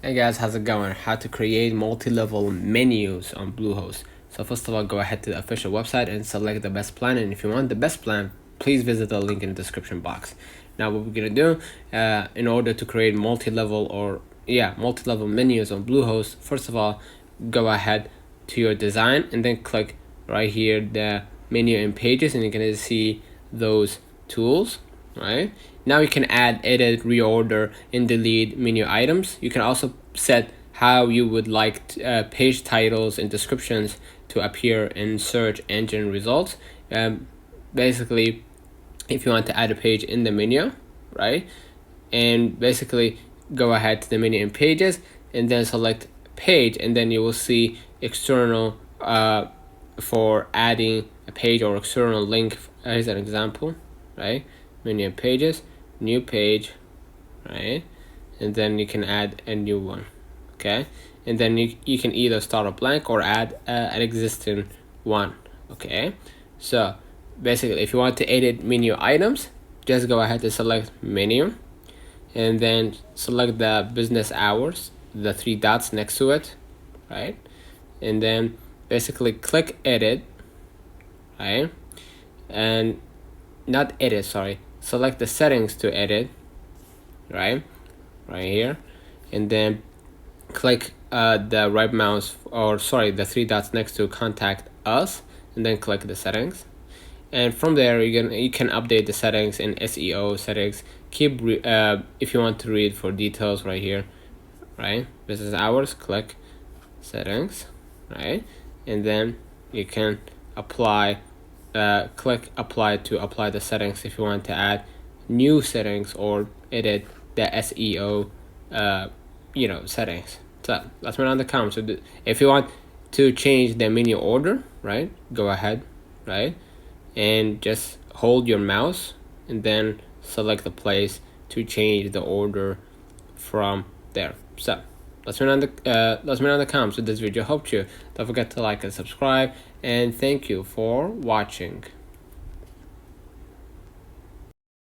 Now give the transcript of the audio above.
Hey guys, how's it going? How to create multi-level menus on Bluehost. So first of all, go ahead to the official website and select the best plan. And if you want the best plan, please visit the link in the description box. Now what we're gonna do, in order to create multi-level menus on Bluehost, first of all, go ahead to your design and then click right here the menu and pages, and you're gonna see those tools. Right now you can add, edit, reorder, and delete menu items. You can also set how you would like page titles and descriptions to appear in search engine results. Basically, if you want to add a page in the menu, right, and basically go ahead to the menu and pages and then select page, and then you will see external for adding a page or external link. Here's an example, right? Menu and pages, new page, right, and then you can add a new one. Okay, and then you can either start a blank or add an existing one. Okay, so basically if you want to edit menu items, just go ahead and select menu and then select the business hours, the three dots next to it, right, and then basically click edit, right, and not edit, sorry, select the settings to edit, right here, and then click the right mouse, or sorry, the three dots next to contact us, and then click the settings. And from there you can update the settings in SEO settings. Keep if you want to read for details right here, right, business hours, click settings, right, and then you can apply, click apply to apply the settings if you want to add new settings or edit the SEO settings. So let's move on the comments. So if you want to change the menu order, right, go ahead, right, and just hold your mouse and then select the place to change the order from there. So let's move on the comments with this video. Hope you don't forget to like and subscribe, and thank you for watching.